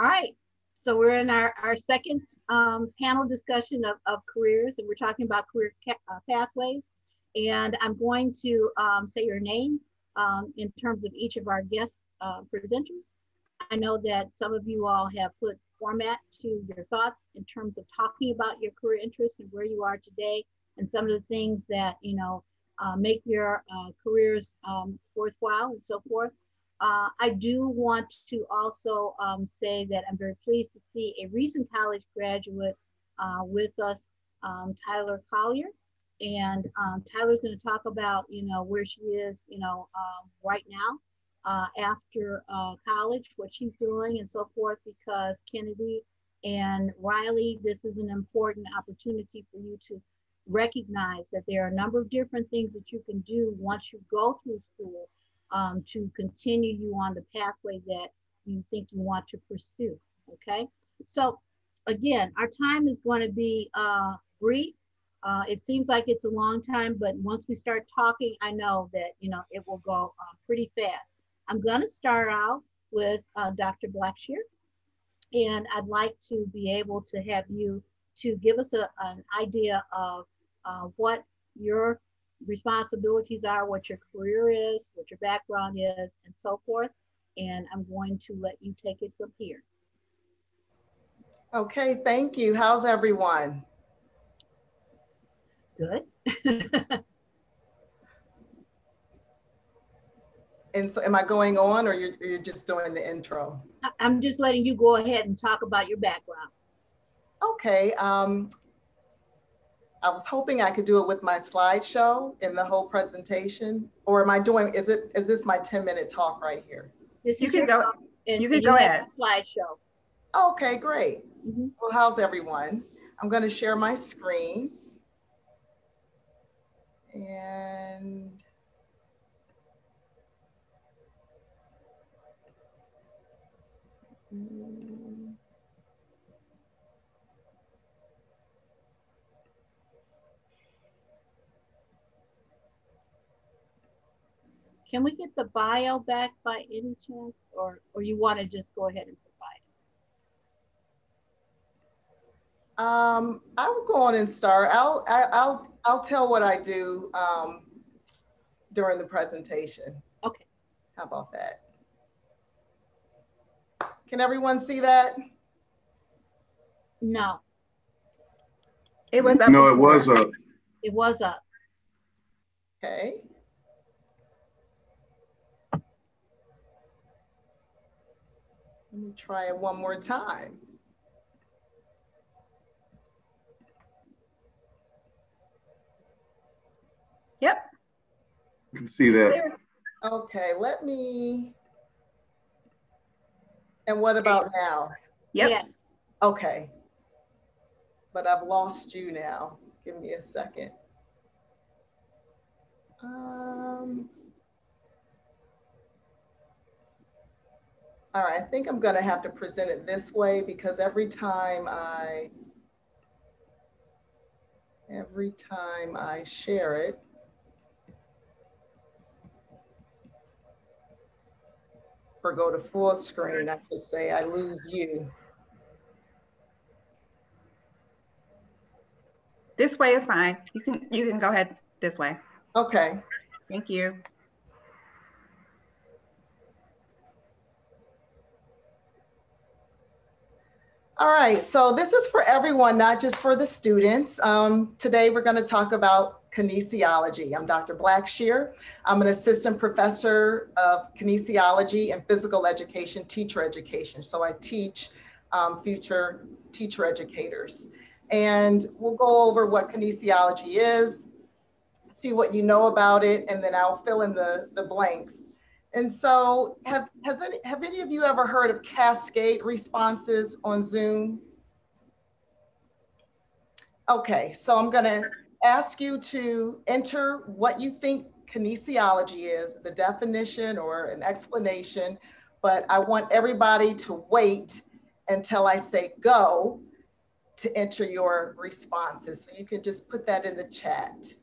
All right. So we're in our second panel discussion of careers, and we're talking about career pathways. And I'm going to say your name in terms of each of our guest presenters. I know that some of you all have put format to your thoughts in terms of talking about your career interests and where you are today, and some of the things that make your careers worthwhile and so forth. I do want to also say that I'm very pleased to see a recent college graduate with us, Tyler Collier. And Tyler's going to talk about, where she is, right now after college, what she's doing and so forth, because Kennedy and Riley, this is an important opportunity for you to recognize that there are a number of different things that you can do once you go through school to continue you on the pathway that you think you want to pursue, okay? So again, our time is going to be brief. It seems like it's a long time, but once we start talking, I know that, it will go pretty fast. I'm going to start out with Dr. Blackshear, and I'd like to be able to have you to give us an idea of what your responsibilities are, what your career is, what your background is, and so forth. And I'm going to let you take it from here. Okay, thank you. How's everyone? Good. And so am I going on, or you're just doing the intro? I'm just letting you go ahead and talk about your background. Okay. I was hoping I could do it with my slideshow in the whole presentation, or am I doing, is this my 10-minute talk right here? This you is can go, and, you can go ahead. Slideshow. Okay, great. Well, how's everyone? I'm going to share my screen. And can we get the bio back by any chance, or you want to just go ahead and provide it? I will go on and start. I'll tell what I do during the presentation. Okay. How about that? Can everyone see that? No. It was up. No, it was up. It was up. Okay. Let me try it one more time. Yep. You can see that. Okay, let me. And what about now? Yep. Yes. Okay. But I've lost you now. Give me a second. All right, I think I'm gonna have to present it this way, because every time I share it, or go to full screen, I should say, I lose you. This way is fine. You can go ahead this way. Okay. Thank you. All right, so this is for everyone, not just for the students. Today we're going to talk about kinesiology. I'm Dr. Blackshear. I'm an assistant professor of kinesiology and physical education, teacher education. So I teach future teacher educators. And we'll go over what kinesiology is, see what you know about it, and then I'll fill in the blanks. And so have any of you ever heard of cascade responses on Zoom? Okay, so I'm gonna ask you to enter what you think kinesiology is, the definition or an explanation, but I want everybody to wait until I say go to enter your responses. So you can just put that in the chat.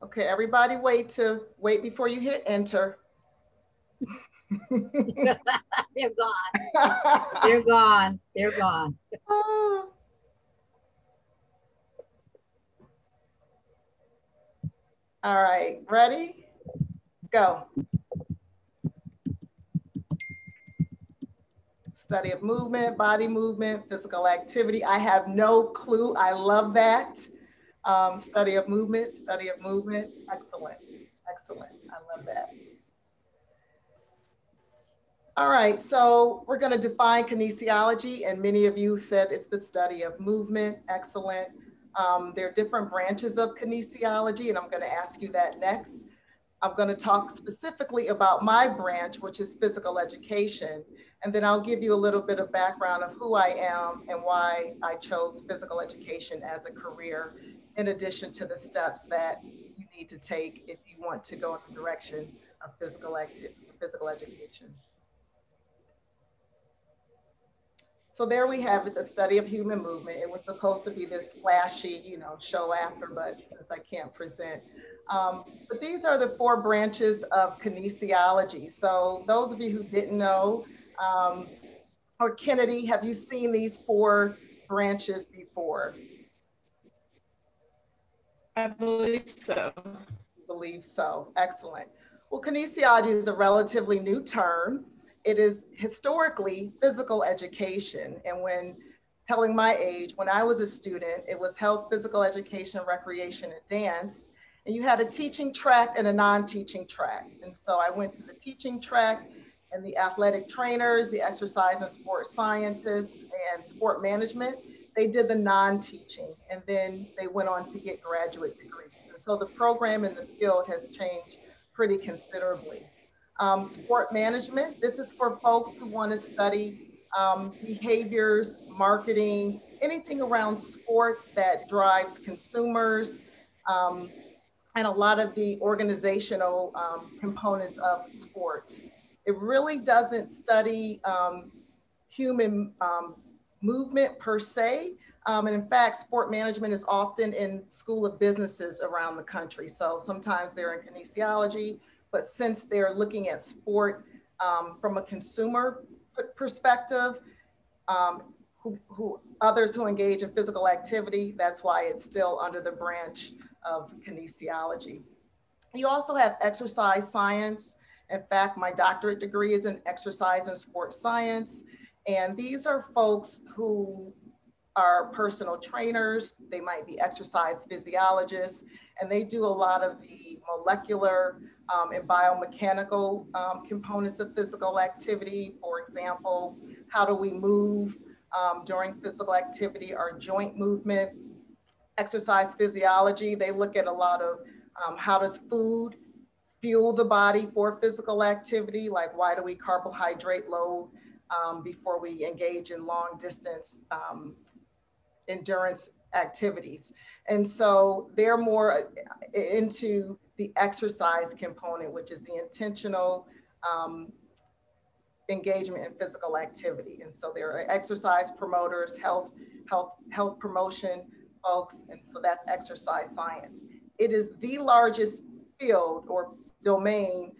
Okay, everybody wait before you hit enter. They're gone. They're gone. They're gone. All right, ready? Go. Study of movement, body movement, physical activity. I have no clue. I love that. Study of movement. Excellent, excellent. I love that. All right, so we're going to define kinesiology, and many of you said it's the study of movement. Excellent. There are different branches of kinesiology, and I'm going to ask you that next. I'm going to talk specifically about my branch, which is physical education, and then I'll give you a little bit of background of who I am and why I chose physical education as a career, in addition to the steps that you need to take if you want to go in the direction of physical education. So there we have it, the study of human movement. It was supposed to be this flashy, show after, but since I can't present. But these are the 4 branches of kinesiology. So those of you who didn't know, or Kennedy, have you seen these 4 branches before? I believe so. I believe so. Excellent. Well, kinesiology is a relatively new term. It is historically physical education. And when telling my age, when I was a student, it was health, physical education, recreation, and dance. And you had a teaching track and a non-teaching track. And so I went to the teaching track, and the athletic trainers, the exercise and sport scientists, and sport management, they did the non-teaching. And then they went on to get graduate degrees. And so the program in the field has changed pretty considerably. Sport management, this is for folks who want to study behaviors, marketing, anything around sport that drives consumers, and a lot of the organizational components of sport. It really doesn't study human movement per se. And in fact, sport management is often in School of Businesses around the country. So sometimes they're in kinesiology, but since they're looking at sport from a consumer perspective, others who engage in physical activity, that's why it's still under the branch of kinesiology. You also have exercise science. In fact, my doctorate degree is in exercise and sports science. And these are folks who are personal trainers. They might be exercise physiologists, and they do a lot of the molecular and biomechanical components of physical activity. For example, how do we move during physical activity, our joint movement. Exercise physiology, they look at a lot of how does food fuel the body for physical activity, like why do we carbohydrate load before we engage in long distance endurance activities. And so they're more into the exercise component, which is the intentional engagement in physical activity. And so there are exercise promoters, health promotion folks, and so that's exercise science. It is the largest field or domain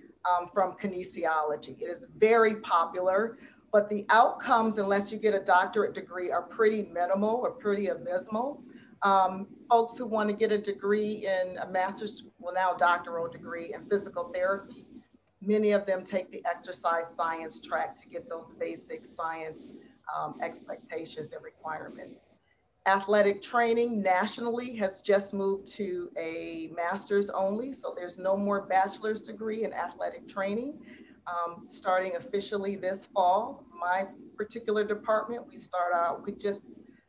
from kinesiology. It is very popular, but the outcomes, unless you get a doctorate degree, are pretty minimal or pretty abysmal. Folks who want to get a degree in a master's, well now doctoral degree in physical therapy, many of them take the exercise science track to get those basic science expectations and requirements. Athletic training nationally has just moved to a master's only, so there's no more bachelor's degree in athletic training. Starting officially this fall, my particular department, we just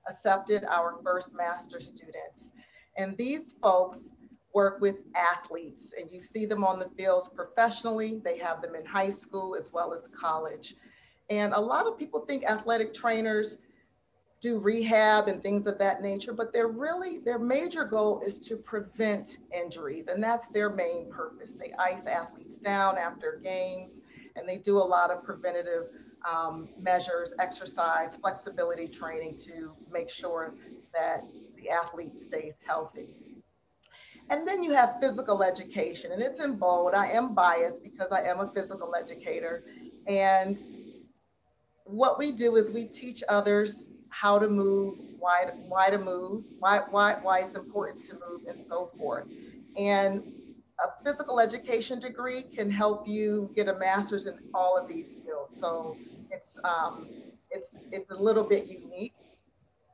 accepted our first master's students. And these folks work with athletes, and you see them on the fields professionally. They have them in high school as well as college. And a lot of people think athletic trainers do rehab and things of that nature, but their major goal is to prevent injuries, and that's their main purpose. They ice athletes down after games, and they do a lot of preventative measures, exercise, flexibility training to make sure that the athlete stays healthy. And then you have physical education, and it's in bold. I am biased because I am a physical educator. And what we do is we teach others how to move, why to move, why it's important to move, and so forth. And a physical education degree can help you get a master's in all of these fields. So it's a little bit unique.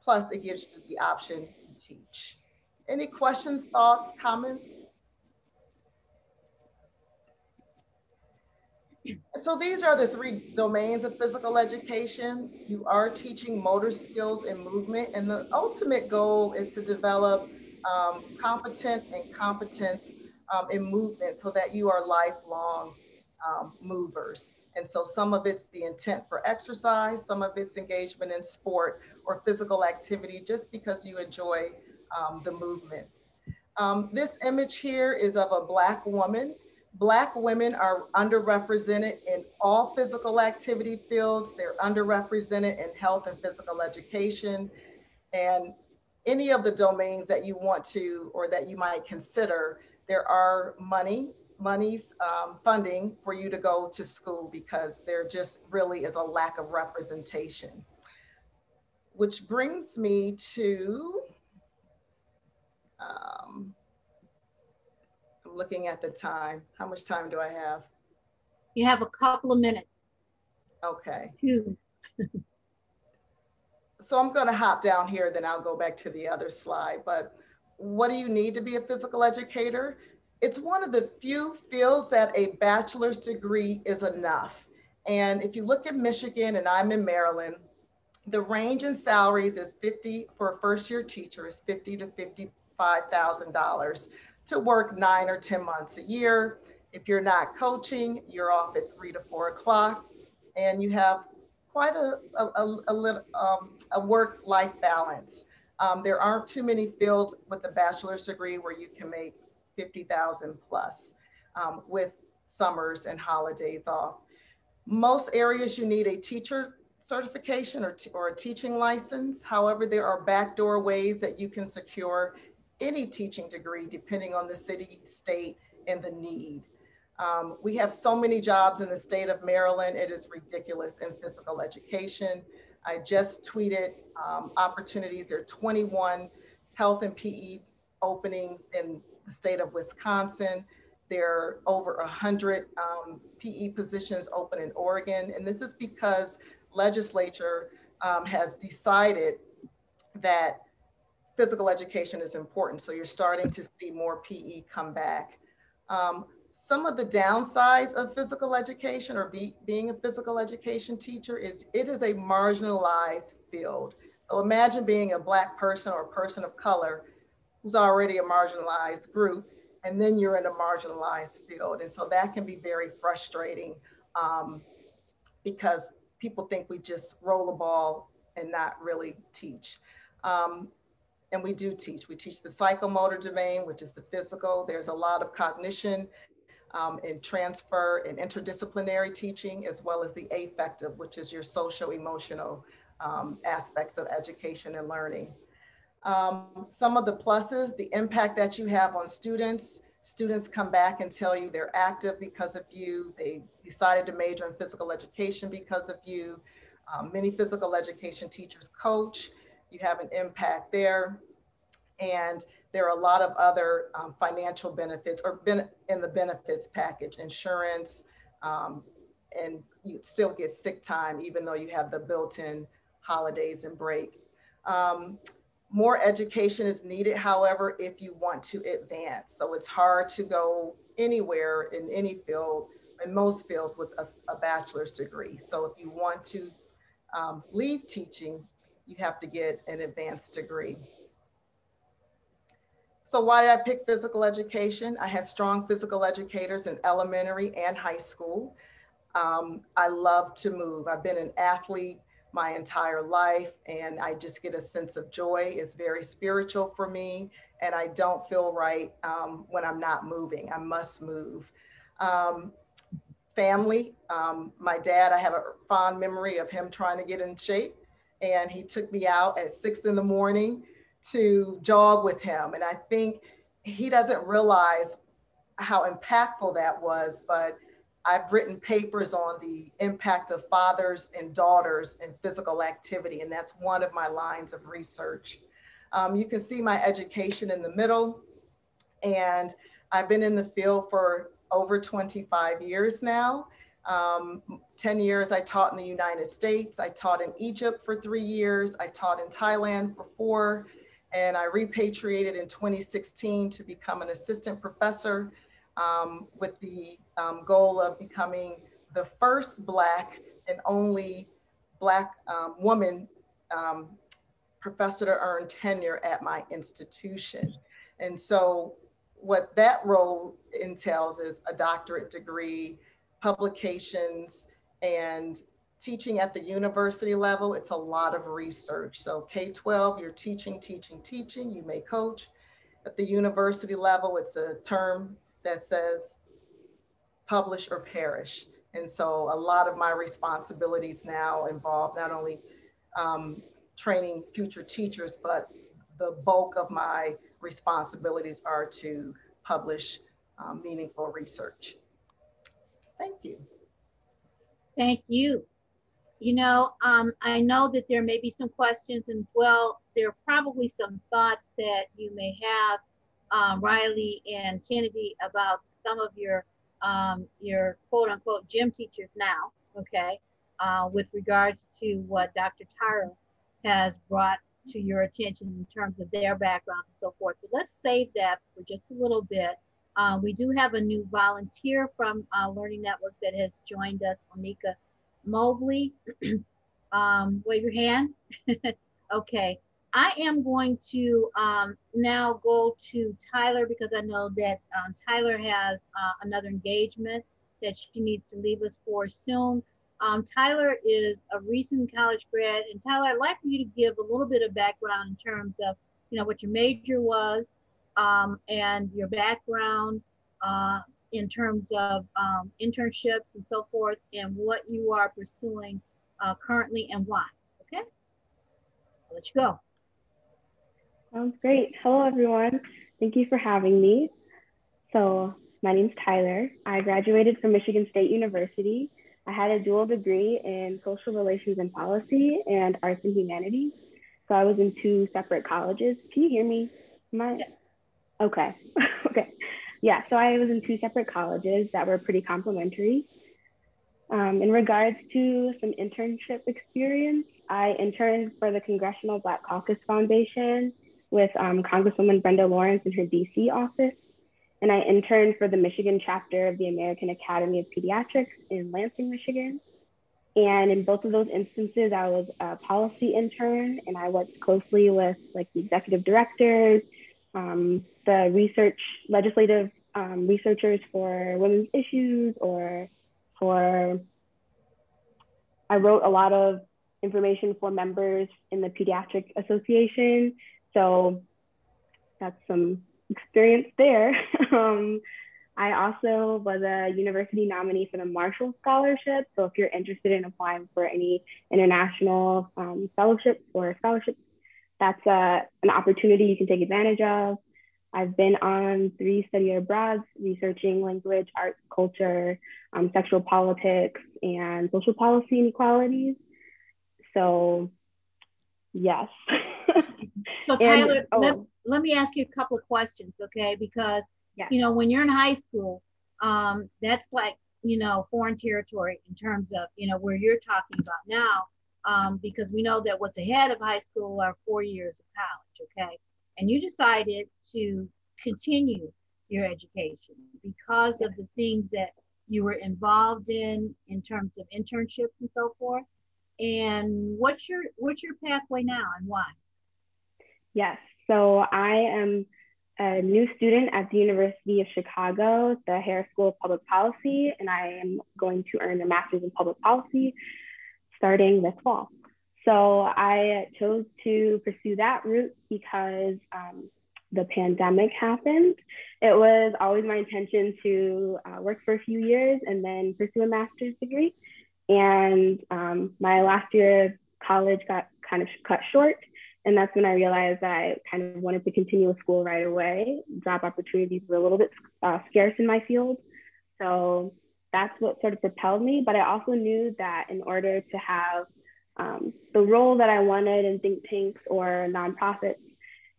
Plus, it gives you the option to teach. Any questions, thoughts, comments? So these are the three domains of physical education. You are teaching motor skills and movement, and the ultimate goal is to develop competent and competence in movement so that you are lifelong movers. And so some of it's the intent for exercise, some of it's engagement in sport or physical activity just because you enjoy the movements. This image here is of a Black woman. Black women are underrepresented in all physical activity fields. They're underrepresented in health and physical education. And any of the domains that you want to, or that you might consider, there are funding for you to go to school because there just really is a lack of representation. Which brings me to, I'm looking at the time. How much time do I have? You have a couple of minutes. Okay. 2. So I'm going to hop down here, then I'll go back to the other slide. But what do you need to be a physical educator? It's one of the few fields that a bachelor's degree is enough. And if you look at Michigan, and I'm in Maryland, the range in salaries is 50 for a first-year teacher is $50,000 to $55,000 to work 9 or 10 months a year. If you're not coaching, you're off at 3 to 4 o'clock, and you have quite a work-life balance. There aren't too many fields with a bachelor's degree where you can make 50,000 plus with summers and holidays off. Most areas you need a teacher certification or a teaching license. However, there are backdoor ways that you can secure any teaching degree depending on the city, state, and the need. We have so many jobs in the state of Maryland. It is ridiculous in physical education. I just tweeted opportunities. There are 21 health and PE openings in the state of Wisconsin. There are over 100 PE positions open in Oregon. And this is because legislature has decided that physical education is important. So you're starting to see more PE come back. Some of the downsides of physical education or being a physical education teacher is it is a marginalized field. So imagine being a Black person or a person of color who's already a marginalized group, and then you're in a marginalized field. And so that can be very frustrating because people think we just roll the ball and not really teach. And we do teach. We teach the psychomotor domain, which is the physical. There's a lot of cognition and transfer and interdisciplinary teaching, as well as the affective, which is your social-emotional aspects of education and learning. Some of the pluses, the impact that you have on students. Students come back and tell you they're active because of you. They decided to major in physical education because of you. Many physical education teachers coach. You have an impact there. And there are a lot of other financial benefits or in the benefits package, insurance, and you still get sick time even though you have the built-in holidays and break. More education is needed, however, if you want to advance. So it's hard to go anywhere in any field, in most fields, with a bachelor's degree. So if you want to leave teaching, you have to get an advanced degree. So why did I pick physical education? I had strong physical educators in elementary and high school. I love to move. I've been an athlete my entire life, and I just get a sense of joy. It's very spiritual for me, and I don't feel right when I'm not moving. I must move. Family, my dad, I have a fond memory of him trying to get in shape, and he took me out at 6 in the morning to jog with him. And I think he doesn't realize how impactful that was, but I've written papers on the impact of fathers and daughters in physical activity, and that's one of my lines of research. You can see my education in the middle, and I've been in the field for over 25 years now. 10 years I taught in the United States. I taught in Egypt for 3 years. I taught in Thailand for 4, and I repatriated in 2016 to become an assistant professor with the goal of becoming the first Black and only Black woman professor to earn tenure at my institution. And so what that role entails is a doctorate degree, publications, and teaching at the university level. It's a lot of research. So K-12, you're teaching, you may coach. At the university level, it's a term that says publish or perish. And so a lot of my responsibilities now involve not only training future teachers, but the bulk of my responsibilities are to publish meaningful research. Thank you. Thank you. You know, I know that there may be some questions, and well, there are probably some thoughts that you may have, Riley and Kennedy, about some of your quote unquote gym teachers now, okay, with regards to what Dr. Tyra has brought to your attention in terms of their background and so forth. But let's save that for just a little bit. We do have a new volunteer from Learning Network that has joined us, Monica Mobley. Wave your hand. Okay. I am going to now go to Tyler, because I know that Tyler has another engagement that she needs to leave us for soon. Tyler is a recent college grad, and Tyler, I'd like for you to give a little bit of background in terms of, you know, what your major was and your background in terms of internships and so forth, and what you are pursuing currently and why. Okay, I'll let you go. Sounds great. Hello, everyone. Thank you for having me. So my name's Tyler. I graduated from Michigan State University. I had a dual degree in social relations and policy and arts and humanities. So I was in 2 separate colleges. Can you hear me? Yes. Okay. Okay. Yeah, so I was in 2 separate colleges that were pretty complementary. In regards to some internship experience, I interned for the Congressional Black Caucus Foundation with Congresswoman Brenda Lawrence in her DC office. And I interned for the Michigan chapter of the American Academy of Pediatrics in Lansing, Michigan. And in both of those instances, I was a policy intern, and I worked closely with like the executive directors, the legislative researchers for women's issues, or I wrote a lot of information for members in the Pediatric Association. So that's some experience there. I also was a university nominee for the Marshall Scholarship. So if you're interested in applying for any international fellowships or scholarships, that's an opportunity you can take advantage of. I've been on 3 study abroads researching language, arts, culture, sexual politics, and social policy inequalities. So yes. So Tyler, let me ask you a couple of questions, okay? Because, you know, when you're in high school, that's like, you know, foreign territory in terms of, you know, where you're talking about now, because we know that what's ahead of high school are 4 years of college, okay? And you decided to continue your education because of the things that you were involved in terms of internships and so forth. And what's your pathway now and why? Yes, so I am a new student at the University of Chicago, the Harris School of Public Policy, and I am going to earn a master's in public policy starting this fall. So I chose to pursue that route because the pandemic happened. It was always my intention to work for a few years and then pursue a master's degree. And my last year of college got kind of cut short. And that's when I realized that I kind of wanted to continue with school right away. Job opportunities were a little bit scarce in my field. So that's what sort of propelled me. But I also knew that in order to have the role that I wanted in think tanks or nonprofits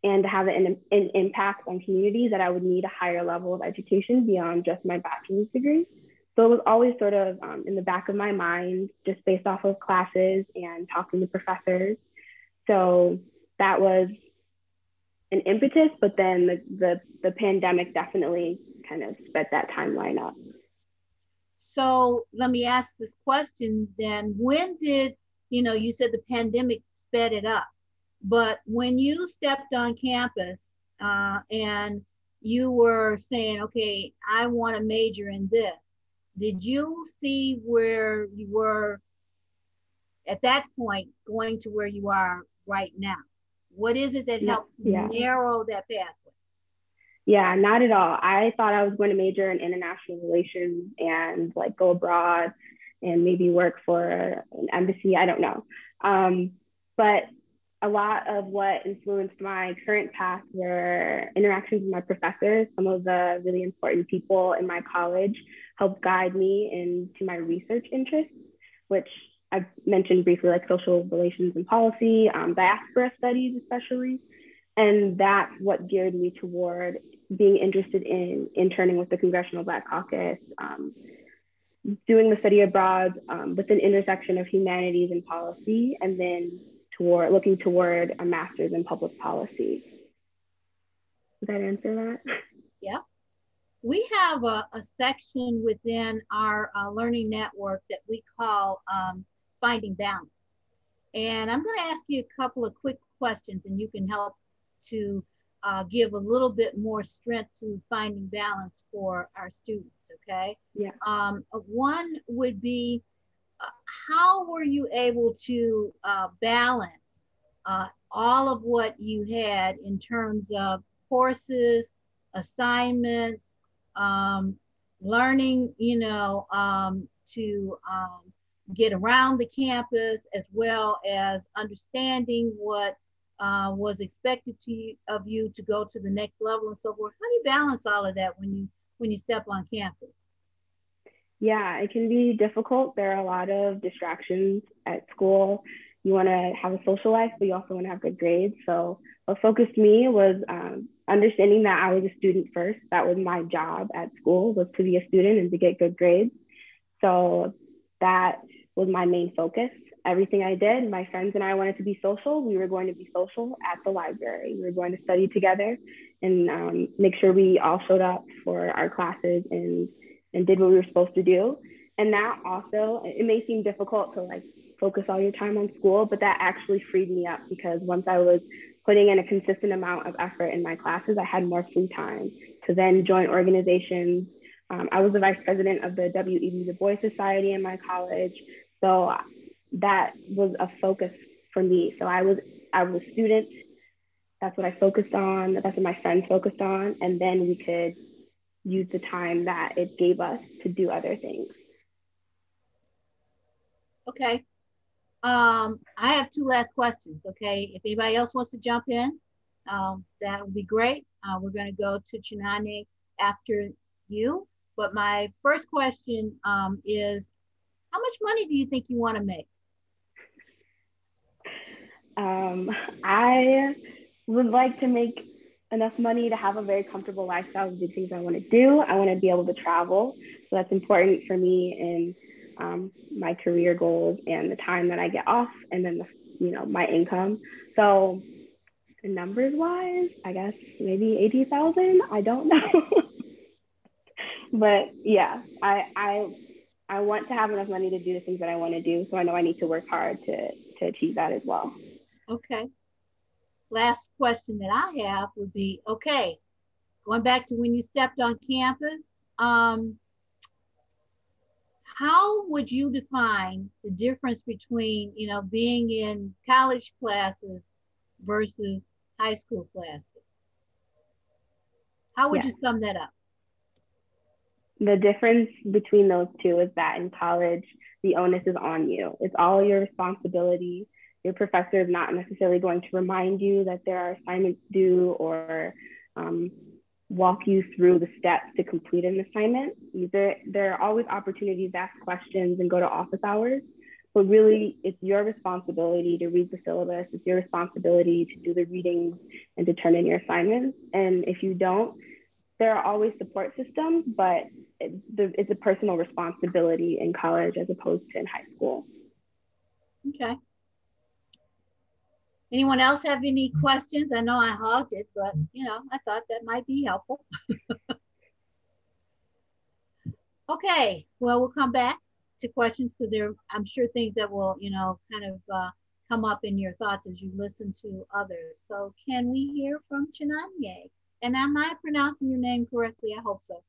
and to have an impact on communities, that I would need a higher level of education beyond just my bachelor's degree. So it was always sort of in the back of my mind, just based off of classes and talking to professors. So that was an impetus, but then the pandemic definitely kind of sped that timeline up. So let me ask this question then. When did, you said the pandemic sped it up, but when you stepped on campus and you were saying, okay, I want to major in this, did you see where you were at that point going to where you are right now? What is it that helped narrow that pathway? Yeah, not at all. I thought I was going to major in international relations and like go abroad and maybe work for an embassy. I don't know. But a lot of what influenced my current path were interactions with my professors. Some of the really important people in my college helped guide me into my research interests, which I've mentioned briefly, like social relations and policy, diaspora studies especially. And that's what geared me toward being interested in interning with the Congressional Black Caucus, doing the study abroad with an intersection of humanities and policy, and then looking toward a master's in public policy. Did that answer that? Yeah. We have a section within our learning network that we call Finding Balance. And I'm going to ask you a couple of quick questions, and you can help to give a little bit more strength to finding balance for our students, okay? Yeah. One would be, how were you able to balance all of what you had in terms of courses, assignments, learning, to get around the campus, as well as understanding what was expected of you to go to the next level and so forth? How do you balance all of that when you step on campus? Yeah, it can be difficult. There are a lot of distractions at school. You want to have a social life, but you also want to have good grades. So what focused me was understanding that I was a student first. That was my job at school, was to be a student and to get good grades. So that was my main focus. Everything I did, my friends and I wanted to be social. We were going to be social at the library. We were going to study together and make sure we all showed up for our classes and did what we were supposed to do. And that also, it may seem difficult to like focus all your time on school, but that actually freed me up, because once I was putting in a consistent amount of effort in my classes, I had more free time to then join organizations. I was the vice president of the W.E.B. Du Bois Society in my college. So that was a focus for me. So I was a student. That's what I focused on. That's what my friends focused on. And then we could use the time that it gave us to do other things. Okay. I have two last questions, okay? If anybody else wants to jump in, that would be great. We're going to go to Chinane after you. But my first question is, how much money do you think you want to make? I would like to make enough money to have a very comfortable lifestyle to do things I want to do. I want to be able to travel. So that's important for me in my career goals and the time that I get off, and then my income. So numbers wise, I guess maybe 80,000. I don't know. But yeah, I want to have enough money to do the things that I want to do. So I know I need to work hard to achieve that as well. Okay. Last question that I have would be, okay, going back to when you stepped on campus, how would you define the difference between, being in college classes versus high school classes? How would you sum that up? The difference between those two is that in college, the onus is on you. It's all your responsibility. Your professor is not necessarily going to remind you that there are assignments due or walk you through the steps to complete an assignment. There are always opportunities to ask questions and go to office hours, but really it's your responsibility to read the syllabus. It's your responsibility to do the readings and to turn in your assignments. And if you don't, there are always support systems, but it's a personal responsibility in college as opposed to in high school. Okay. Anyone else have any questions? I know I hogged it, but you know, I thought that might be helpful. Okay, well, we'll come back to questions because I'm sure things that will, you know, kind of come up in your thoughts as you listen to others. So can we hear from Chinanye? And am I pronouncing your name correctly? I hope so.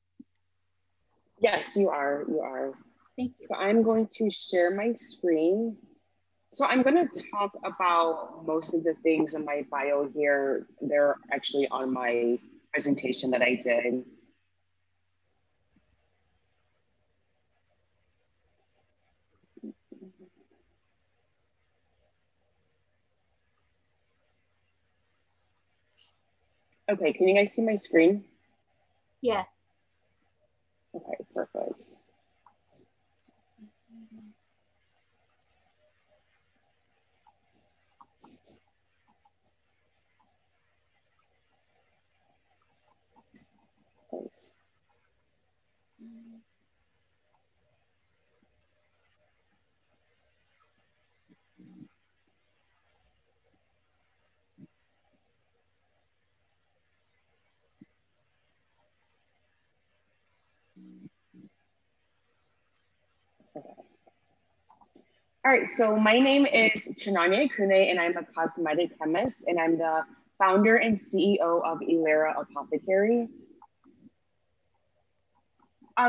Yes, you are. You are. Thank you. So I'm going to share my screen. So I'm going to talk about most of the things in my bio here. They're actually on my presentation that I did. Okay, can you guys see my screen? Yes. Okay, perfect. All right, so my name is Chinanye Kune, and I'm a cosmetic chemist, and I'm the founder and CEO of Elera Apothecary.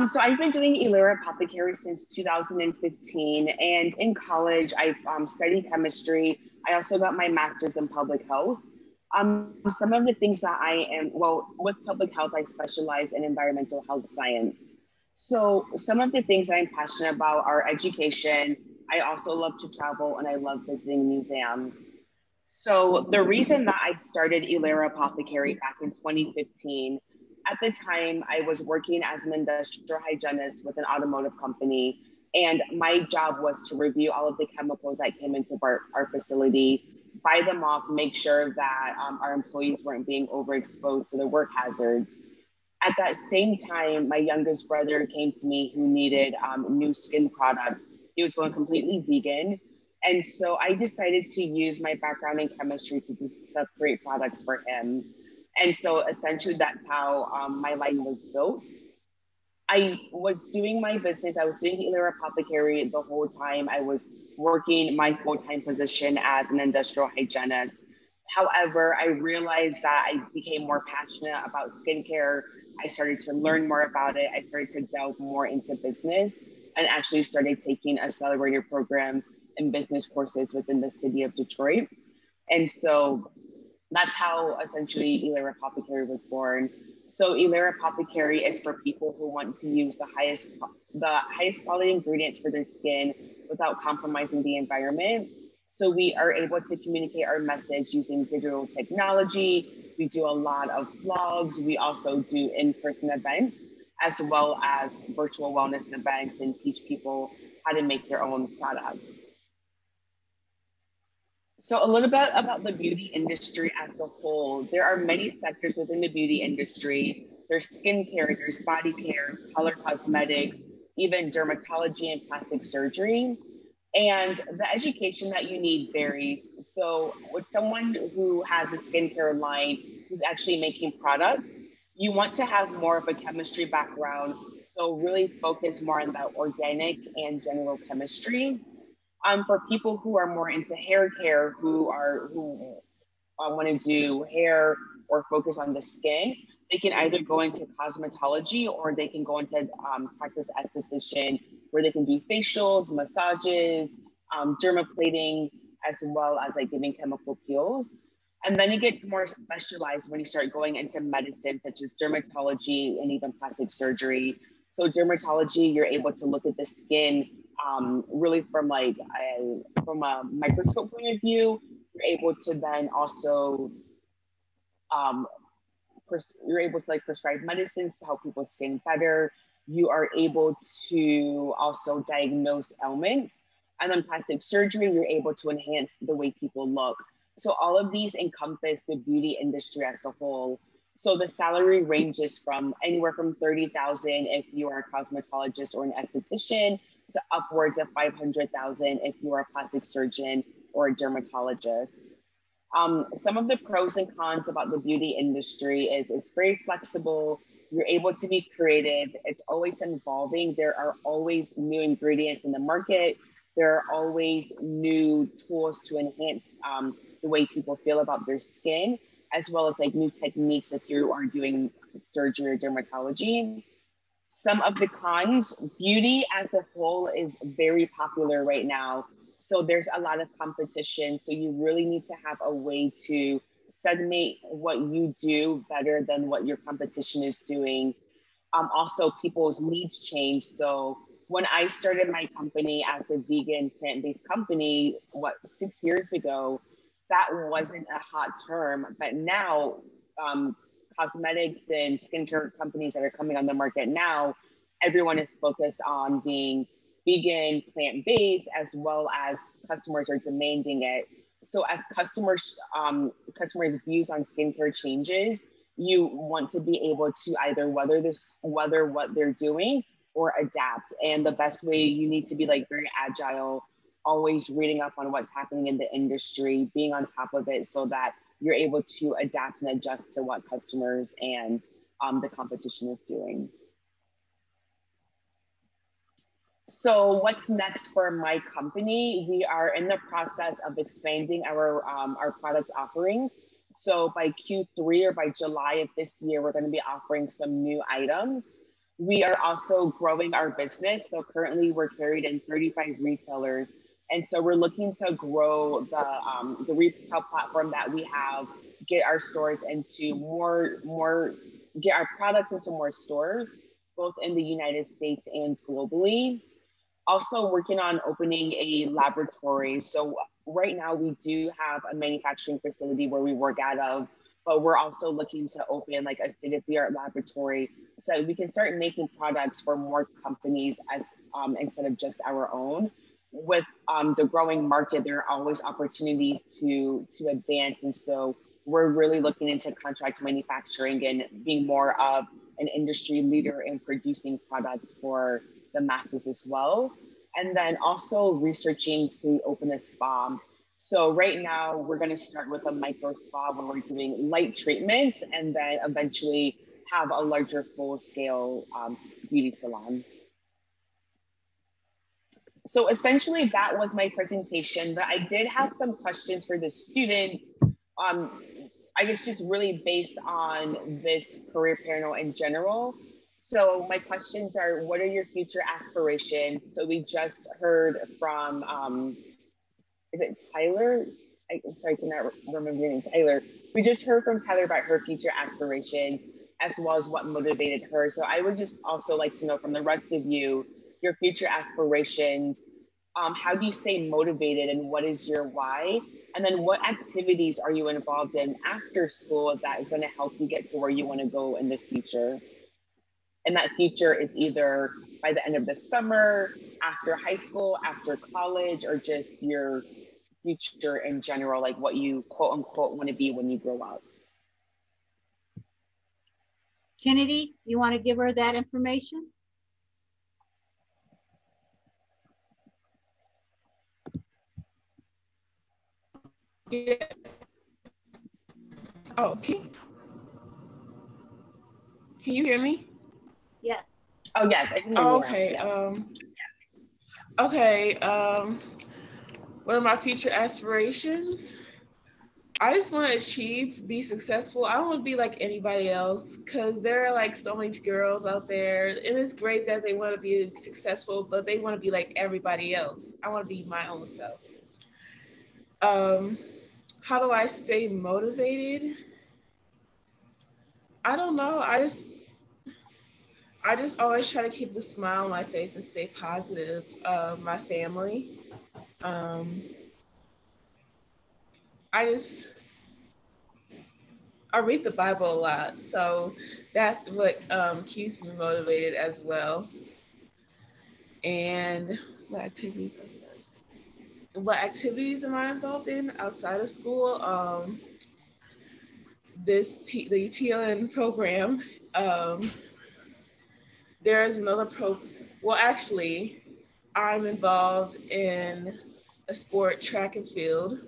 So I've been doing Elera Apothecary since 2015, and in college, I studied chemistry. I also got my master's in public health. Some of the things that I am, well, with public health, I specialize in environmental health science. So some of the things I'm passionate about are education. I also love to travel and I love visiting museums. So the reason that I started Elera Apothecary back in 2015, at the time I was working as an industrial hygienist with an automotive company. And my job was to review all of the chemicals that came into our facility, buy them off, make sure that our employees weren't being overexposed to the work hazards. At that same time, my youngest brother came to me who needed new skin products. He was going completely vegan. And so I decided to use my background in chemistry to create products for him. And so essentially that's how my line was built. I was doing my business. I was doing Elera Apothecary the whole time. I was working my full-time position as an industrial hygienist. However, I realized that I became more passionate about skincare. I started to learn more about it. I started to delve more into business and actually started taking accelerator programs and business courses within the city of Detroit. And so that's how essentially Elera Apothecary was born. So Elera Apothecary is for people who want to use the highest quality ingredients for their skin without compromising the environment. So we are able to communicate our message using digital technology. We do a lot of vlogs. We also do in-person events, as well as virtual wellness events, and teach people how to make their own products. So a little bit about the beauty industry as a whole. There are many sectors within the beauty industry. There's skincare, there's body care, color cosmetics, even dermatology and plastic surgery. And the education that you need varies. So with someone who has a skincare line who's actually making products, you want to have more of a chemistry background. So really focus more on that organic and general chemistry. For people who are more into hair care, who want to do hair or focus on the skin, they can either go into cosmetology or they can go into practice esthetician, where they can do facials, massages, dermaplating, as well as like giving chemical peels. And then it gets more specialized when you start going into medicine, such as dermatology and even plastic surgery. So dermatology, you're able to look at the skin really from from a microscope point of view. You're able to then also you're able to like prescribe medicines to help people's skin better. You are able to also diagnose ailments. And then plastic surgery, you're able to enhance the way people look. So all of these encompass the beauty industry as a whole. So the salary ranges from anywhere from 30,000 if you are a cosmetologist or an esthetician to upwards of 500,000 if you are a plastic surgeon or a dermatologist. Some of the pros and cons about the beauty industry is it's very flexible. You're able to be creative. It's always evolving. There are always new ingredients in the market. There are always new tools to enhance the way people feel about their skin, as well as like new techniques if you are doing surgery or dermatology. Some of the cons, beauty as a whole is very popular right now. So there's a lot of competition. So you really need to have a way to segment what you do better than what your competition is doing. Also, people's needs change. So when I started my company as a vegan plant-based company, 6 years ago, that wasn't a hot term. But now, cosmetics and skincare companies that are coming on the market now, everyone is focused on being vegan, plant-based, as well as customers are demanding it. So as customers' views on skincare changes, you want to be able to either weather what they're doing or adapt. And the best way, you need to be like very agile, always reading up on what's happening in the industry, being on top of it so that you're able to adapt and adjust to what customers and the competition is doing. So what's next for my company? We are in the process of expanding our product offerings. So by Q3 or by July of this year, we're going to be offering some new items. We are also growing our business. So currently we're carried in 35 retailers. And so we're looking to grow the retail platform that we have, get our stores into get our products into more stores, both in the United States and globally. Also working on opening a laboratory. So right now we do have a manufacturing facility where we work out of, but we're also looking to open like a state-of-the-art laboratory so we can start making products for more companies as instead of just our own. With the growing market, there are always opportunities to advance. And so we're really looking into contract manufacturing and being more of an industry leader in producing products for the masses as well. And then also researching to open a spa. So right now we're going to start with a micro spa where we're doing light treatments and then eventually have a larger full scale beauty salon. So essentially that was my presentation, but I did have some questions for the students. I guess just really based on this career panel in general. So my questions are, what are your future aspirations? So we just heard from, is it Tyler? I'm sorry, I cannot remember your name, Tyler. We just heard from Tyler about her future aspirations, as well as what motivated her. So I would just also like to know from the rest of you, your future aspirations, how do you stay motivated and what is your why? And then what activities are you involved in after school that is going to help you get to where you want to go in the future? And that future is either by the end of the summer, after high school, after college, or just your future in general, like what you quote unquote want to be when you grow up. Kennedy, you want to give her that information? Yeah. Oh, can you hear me? Yes. Oh yes, I can hear you. Okay. Okay. What are my future aspirations? I just want to achieve, be successful. I don't want to be like anybody else because there are like so many girls out there, and it's great that they want to be successful, but they want to be like everybody else. I want to be my own self. How do I stay motivated? I don't know. I just always try to keep a smile on my face and stay positive. My family. I read the Bible a lot, so that's what keeps me motivated as well. And what activities outside of school? What activities am I involved in outside of school? The TLN program. There is another well, actually, I'm involved in a sport, track and field.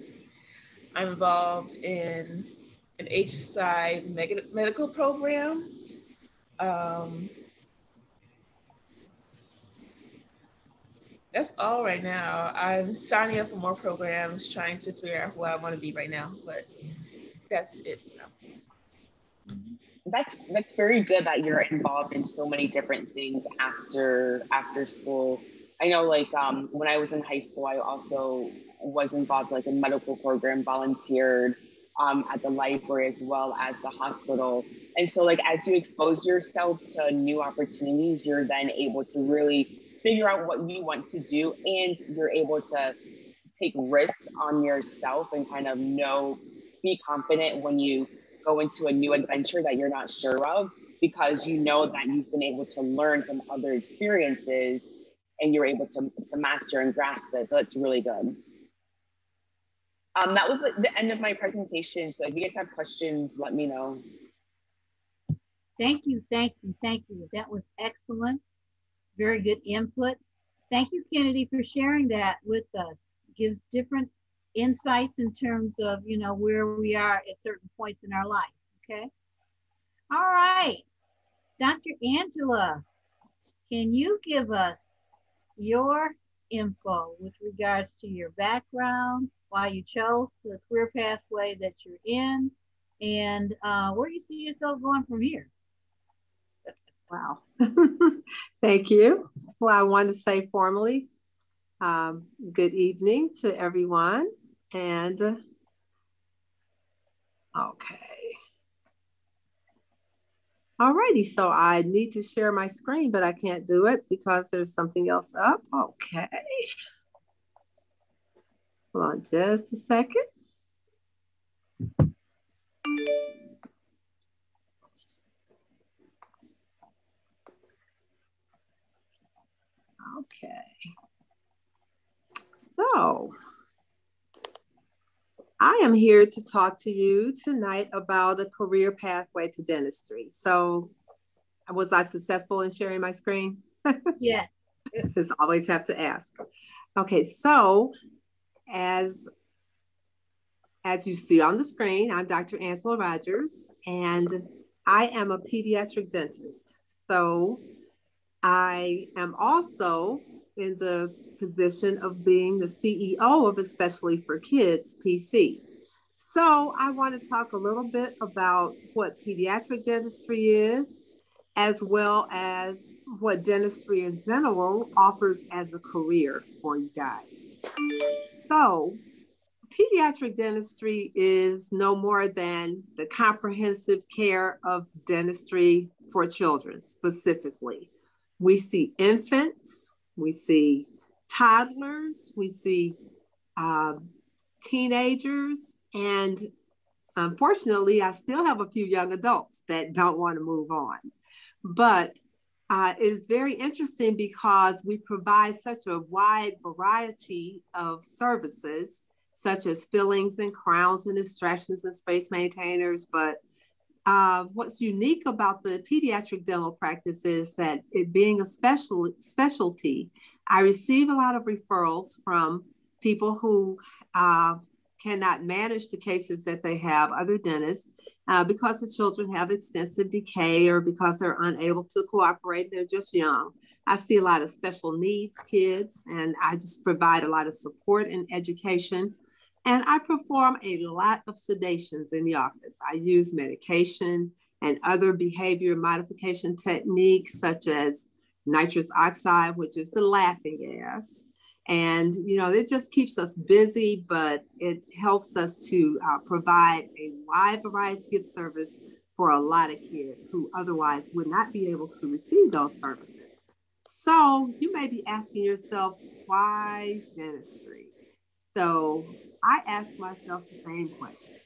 I'm involved in an HSI medical program. That's all right now. I'm signing up for more programs, trying to figure out who I want to be right now, but that's it for now. That's very good that you're involved in so many different things after school. I know, like when I was in high school, I also was involved like in medical program, volunteered at the library as well as the hospital. And so, like as you expose yourself to new opportunities, you're then able to really figure out what you want to do, and you're able to take risks on yourself and kind of be confident when you go into a new adventure that you're not sure of, because you know that you've been able to learn from other experiences and you're able to master and grasp it. So that's really good. That was the end of my presentation. So if you guys have questions, let me know. Thank you, thank you, thank you. That was excellent. Very good input. Thank you, Kennedy, for sharing that with us. Gives different insights in terms of, you know, where we are at certain points in our life, okay? All right, Dr. Angela, can you give us your info with regards to your background, why you chose the career pathway that you're in, and where you see yourself going from here? Wow. Thank you. Well, I wanted to say formally, good evening to everyone. And okay. Alrighty, so I need to share my screen, but I can't do it because there's something else up. Okay. Hold on just a second. Okay. So I am here to talk to you tonight about a career pathway to dentistry. So was I successful in sharing my screen? Yes. Just always have to ask. Okay, so as you see on the screen, I'm Dr. Angela Rogers, and I am a pediatric dentist. So I am also in the position of being the CEO of Especially for Kids, PC. So I want to talk a little bit about what pediatric dentistry is, as well as what dentistry in general offers as a career for you guys. So pediatric dentistry is no more than the comprehensive care of dentistry for children specifically. We see infants, we see toddlers, we see teenagers, and unfortunately, I still have a few young adults that don't want to move on. But it's very interesting because we provide such a wide variety of services, such as fillings and crowns and extractions and space maintainers. But what's unique about the pediatric dental practice is that it being a specialty, I receive a lot of referrals from people who cannot manage the cases that they have, other dentists, because the children have extensive decay or because they're unable to cooperate, they're just young. I see a lot of special needs kids, and I just provide a lot of support and education. And I perform a lot of sedations in the office. I use medication and other behavior modification techniques, such as nitrous oxide, which is the laughing gas. And, you know, it just keeps us busy, but it helps us to provide a wide variety of service for a lot of kids who otherwise would not be able to receive those services. So you may be asking yourself, why dentistry? So I asked myself the same question.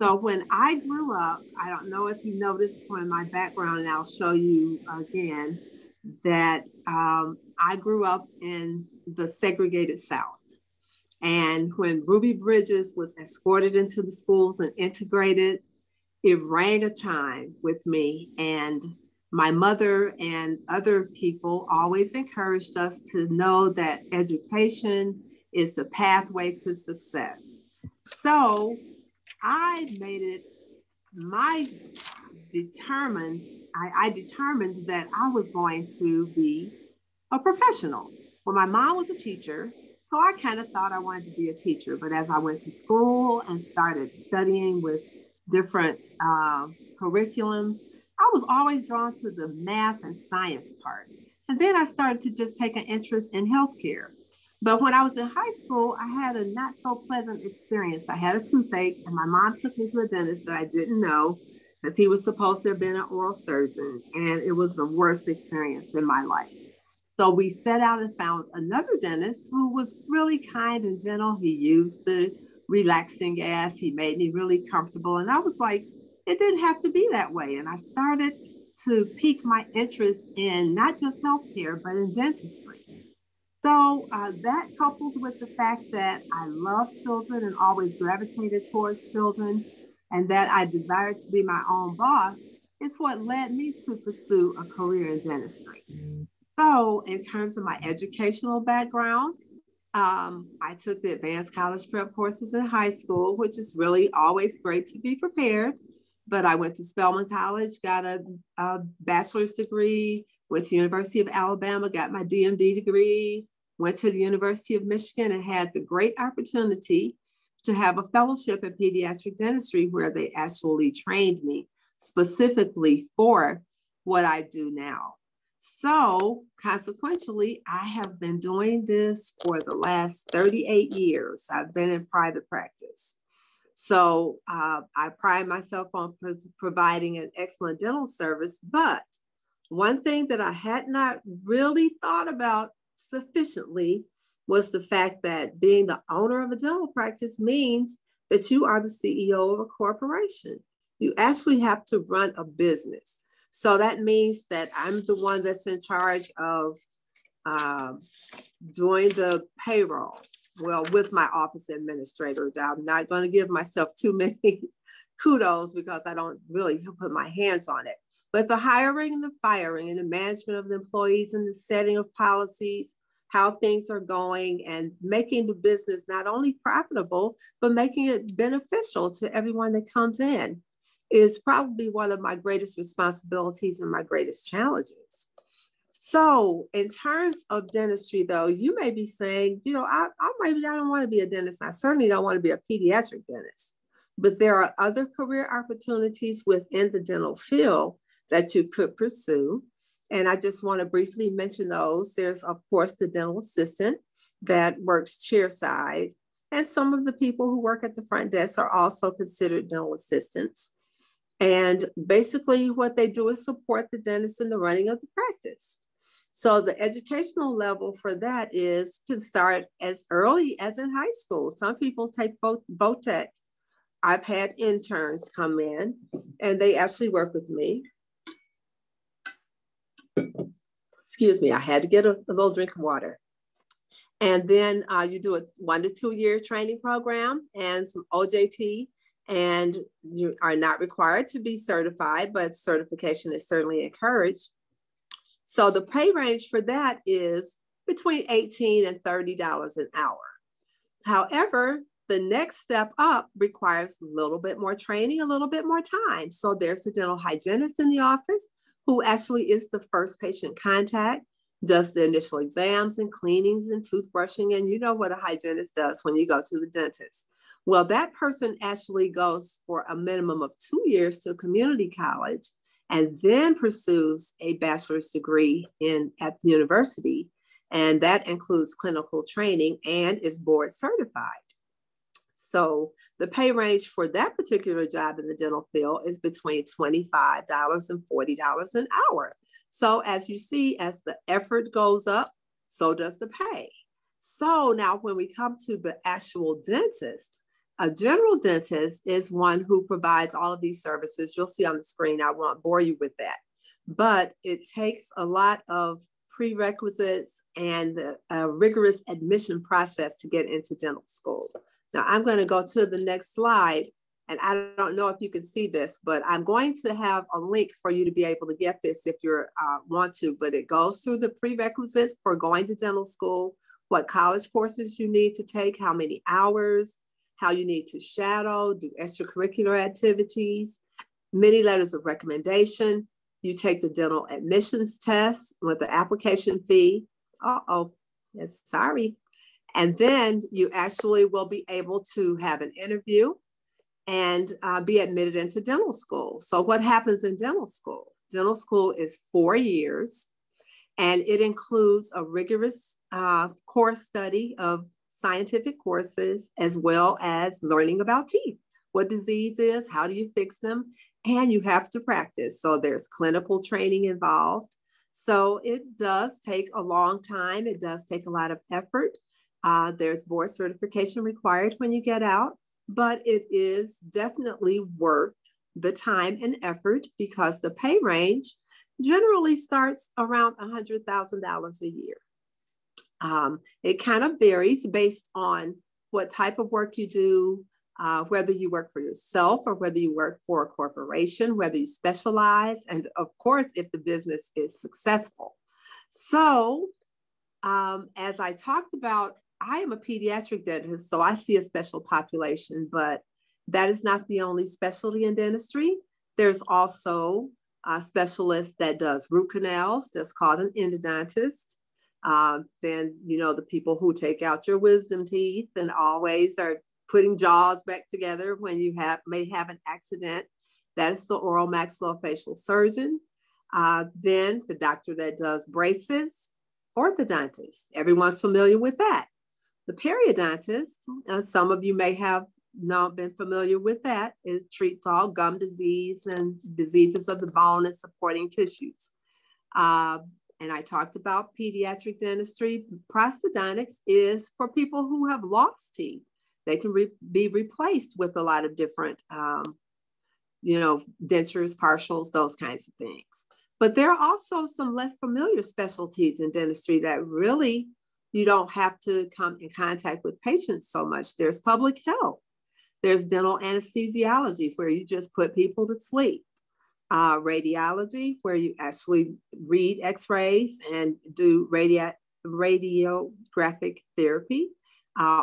So when I grew up, I don't know if you noticed from my background, and I'll show you again, that I grew up in the segregated South. And when Ruby Bridges was escorted into the schools and integrated, it rang a chime with me. And my mother and other people always encouraged us to know that education is the pathway to success. So I made it I determined that I was going to be a professional. Well, my mom was a teacher, so I kind of thought I wanted to be a teacher. But as I went to school and started studying with different curriculums, I was always drawn to the math and science part. And then I started to just take an interest in healthcare. But when I was in high school, I had a not so pleasant experience. I had a toothache, and my mom took me to a dentist that I didn't know, because he was supposed to have been an oral surgeon, and it was the worst experience in my life. So we set out and found another dentist who was really kind and gentle. He used the relaxing gas. He made me really comfortable. And I was like, it didn't have to be that way. And I started to pique my interest in not just healthcare, but in dentistry. So that coupled with the fact that I love children and always gravitated towards children, and that I desired to be my own boss, is what led me to pursue a career in dentistry. So in terms of my educational background, I took the advanced college prep courses in high school, which is really always great to be prepared. But I went to Spelman College, got a bachelor's degree, went to the University of Alabama, got my DMD degree, went to the University of Michigan, and had the great opportunity to have a fellowship in pediatric dentistry, where they actually trained me specifically for what I do now. So consequentially, I have been doing this for the last 38 years. I've been in private practice. So I pride myself on providing an excellent dental service. But one thing that I had not really thought about sufficiently was the fact that being the owner of a dental practice means that you are the CEO of a corporation. You actually have to run a business. So that means that I'm the one that's in charge of doing the payroll. Well, with my office administrator. I'm not going to give myself too many kudos because I don't really put my hands on it. But the hiring and the firing and the management of the employees and the setting of policies, how things are going, and making the business not only profitable, but making it beneficial to everyone that comes in is probably one of my greatest responsibilities and my greatest challenges. So in terms of dentistry, though, you may be saying, you know, I don't want to be a dentist. I certainly don't want to be a pediatric dentist, but there are other career opportunities within the dental field that you could pursue. And I just want to briefly mention those. There's, of course, the dental assistant that works chairside. And some of the people who work at the front desk are also considered dental assistants. And basically what they do is support the dentist in the running of the practice. So the educational level for that can start as early as in high school. Some people take VOTEC. I've had interns come in and they actually work with me. Excuse me, I had to get a little drink of water. And then you do a 1 to 2 year training program and some OJT, and you are not required to be certified, but certification is certainly encouraged. So the pay range for that is between $18 and $30 an hour. However, the next step up requires a little bit more training, a little bit more time. So there's a dental hygienist in the office who actually is the first patient contact, does the initial exams and cleanings and toothbrushing. And you know what a hygienist does when you go to the dentist. Well, that person actually goes for a minimum of 2 years to a community college and then pursues a bachelor's degree at the university. And that includes clinical training and is board certified. So the pay range for that particular job in the dental field is between $25 and $40 an hour. So as you see, as the effort goes up, so does the pay. So now when we come to the actual dentist, a general dentist is one who provides all of these services. You'll see on the screen, I won't bore you with that, but it takes a lot of prerequisites and a rigorous admission process to get into dental school. Now I'm going to go to the next slide, and I don't know if you can see this, but I'm going to have a link for you to be able to get this if you want to, but it goes through the prerequisites for going to dental school, what college courses you need to take, how many hours, how you need to shadow, do extracurricular activities, many letters of recommendation. You take the dental admissions test with the application fee. Yes, sorry. And then you actually will be able to have an interview and be admitted into dental school. So what happens in dental school? Dental school is 4 years, and it includes a rigorous course study of scientific courses, as well as learning about teeth, what disease is, how do you fix them, and you have to practice. So there's clinical training involved. So it does take a long time. It does take a lot of effort. There's board certification required when you get out, but it is definitely worth the time and effort because the pay range generally starts around $100,000 a year. It kind of varies based on what type of work you do, whether you work for yourself or whether you work for a corporation, whether you specialize, and of course, if the business is successful. So as I talked about, I am a pediatric dentist, so I see a special population, but that is not the only specialty in dentistry. There's also a specialist that does root canals, that's called an endodontist. Then, you know, the people who take out your wisdom teeth and always are putting jaws back together when you may have an accident. That is the oral maxillofacial surgeon. Then the doctor that does braces, orthodontist. Everyone's familiar with that. The periodontist, some of you may have not been familiar with that, it treats all gum disease and diseases of the bone and supporting tissues. And I talked about pediatric dentistry. Prosthodontics is for people who have lost teeth. They can be replaced with a lot of different, you know, dentures, partials, those kinds of things. But there are also some less familiar specialties in dentistry that really you don't have to come in contact with patients so much. There's public health. There's dental anesthesiology, where you just put people to sleep. Radiology, where you actually read x-rays and do radiographic therapy.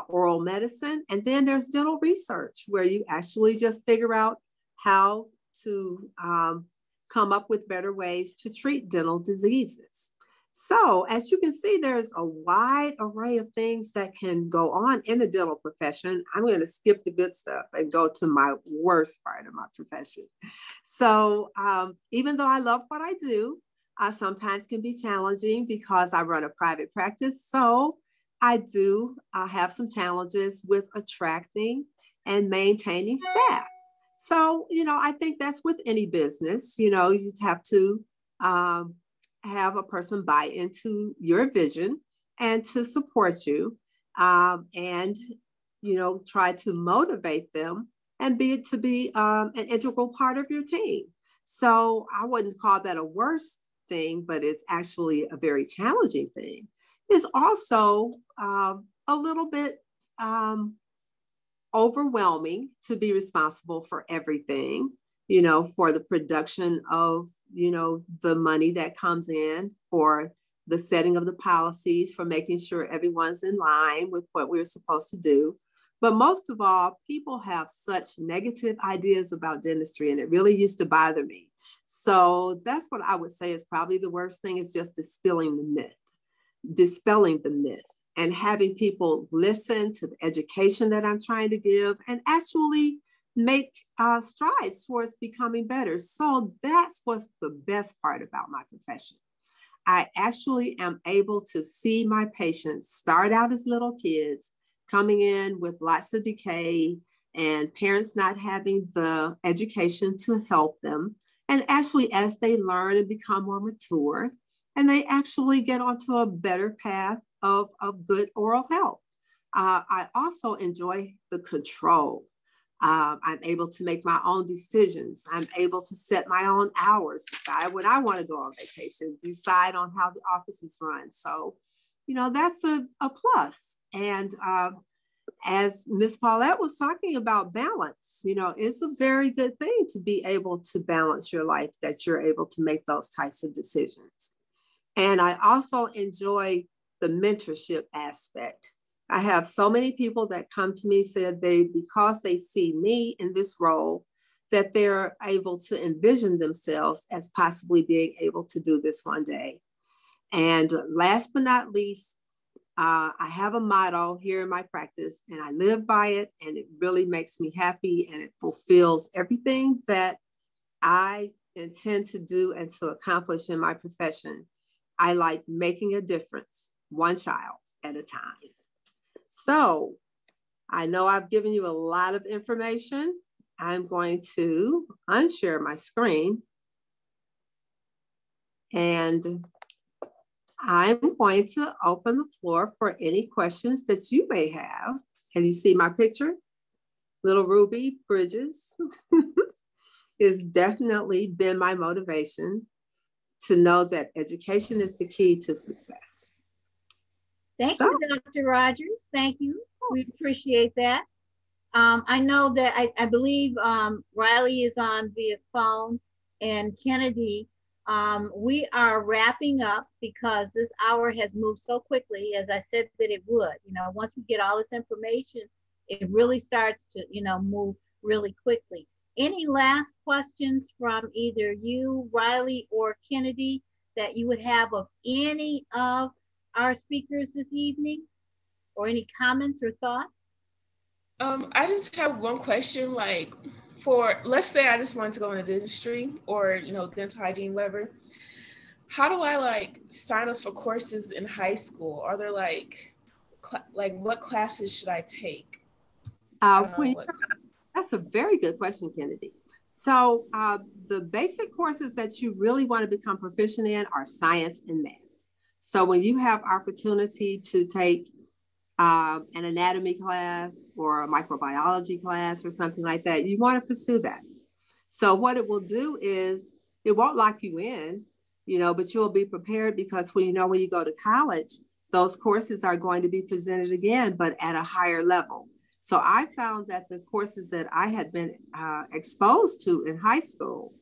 Oral medicine. And then there's dental research, where you actually just figure out how to come up with better ways to treat dental diseases. So as you can see, there's a wide array of things that can go on in the dental profession. I'm going to skip the good stuff and go to my worst part of my profession. So even though I love what I do, I sometimes can be challenging because I run a private practice. So I do have some challenges with attracting and maintaining staff. So, you know, I think that's with any business. You know, you have to have a person buy into your vision and to support you and, you know, try to motivate them and be an integral part of your team. So I wouldn't call that a worst thing, but it's actually a very challenging thing. It's also a little bit overwhelming to be responsible for everything, you know, for the production of, you know, the money that comes in, for the setting of the policies, for making sure everyone's in line with what we're supposed to do. But most of all, people have such negative ideas about dentistry, and it really used to bother me. So that's what I would say is probably the worst thing, is just dispelling the myth and having people listen to the education that I'm trying to give and actually make strides towards becoming better. So that's what's the best part about my profession. I actually am able to see my patients start out as little kids, coming in with lots of decay and parents not having the education to help them. And actually, as they learn and become more mature, and they actually get onto a better path of good oral health. I also enjoy the control. I'm able to make my own decisions. I'm able to set my own hours, decide when I want to go on vacation, decide on how the office is run. So, you know, that's a plus. And as Ms. Paulette was talking about balance, you know, it's a very good thing to be able to balance your life, that you're able to make those types of decisions. And I also enjoy the mentorship aspect. I have so many people that come to me, said because they see me in this role, that they're able to envision themselves as possibly being able to do this one day. And last but not least, I have a motto here in my practice, and I live by it, and it really makes me happy, and it fulfills everything that I intend to do and to accomplish in my profession. I like making a difference, one child at a time. So I know I've given you a lot of information. I'm going to unshare my screen, and I'm going to open the floor for any questions that you may have. Can you see my picture? Little Ruby Bridges has definitely been my motivation to know that education is the key to success. Thank you, Dr. Rogers. Thank you. We appreciate that. I know that I believe Riley is on via phone, and Kennedy. We are wrapping up because this hour has moved so quickly, as I said that it would. You know, once we get all this information, it really starts to, you know, move really quickly. Any last questions from either you, Riley, or Kennedy that you would have of any of our speakers this evening, or any comments or thoughts? I just have one question, like, for, let's say I just wanted to go into dentistry or, you know, dental hygiene, whatever. How do I like sign up for courses in high school? Are there like what classes should I take? That's a very good question, Kennedy. So the basic courses that you really want to become proficient in are science and math. So when you have opportunity to take an anatomy class or a microbiology class or something like that, you want to pursue that. So what it will do is it won't lock you in, you know, but you'll be prepared, because when you go to college, those courses are going to be presented again, but at a higher level. So I found that the courses that I had been exposed to in high school,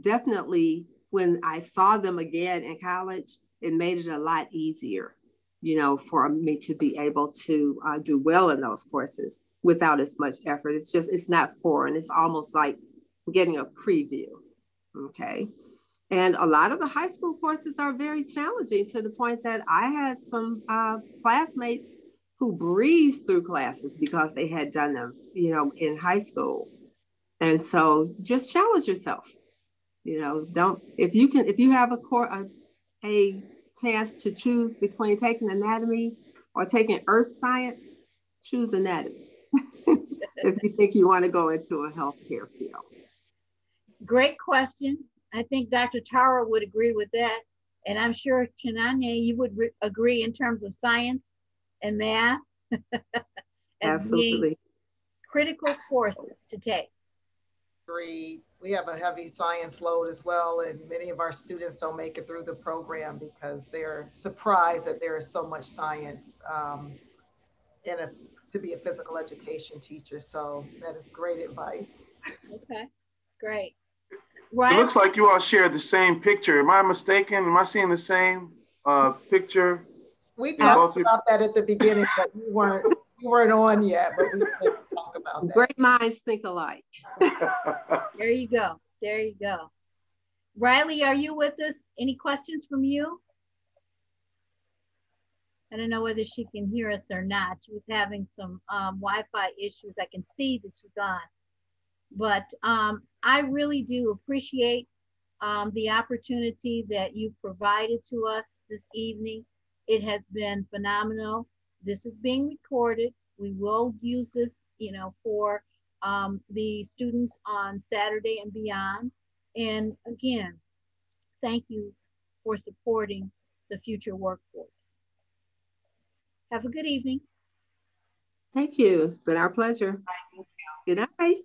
definitely when I saw them again in college, it made it a lot easier, you know, for me to be able to do well in those courses without as much effort. It's not foreign. It's almost like getting a preview, okay? And a lot of the high school courses are very challenging, to the point that I had some classmates who breezed through classes because they had done them, you know, in high school. And so just challenge yourself, you know, if you have a chance to choose between taking anatomy or taking earth science, choose anatomy if you think you want to go into a healthcare field. Great question. I think Dr. Tara would agree with that. And I'm sure, Chinanye, you would agree in terms of science and math. Absolutely. Critical courses to take. Agreed. We have a heavy science load as well, and many of our students don't make it through the program because they're surprised that there is so much science to be a physical education teacher. So that is great advice. Okay, great. Right. It looks like you all share the same picture. Am I mistaken? Am I seeing the same picture? We talked about that at the beginning, but you weren't on yet, but we did talk about that. Great minds think alike. There you go. There you go. Riley, are you with us? Any questions from you? I don't know whether she can hear us or not. She was having some Wi-Fi issues. I can see that she's on. But I really do appreciate the opportunity that you provided to us this evening. It has been phenomenal. This is being recorded. We will use this, you know, for the students on Saturday and beyond. And again, thank you for supporting the future workforce. Have a good evening. Thank you. It's been our pleasure. Good night.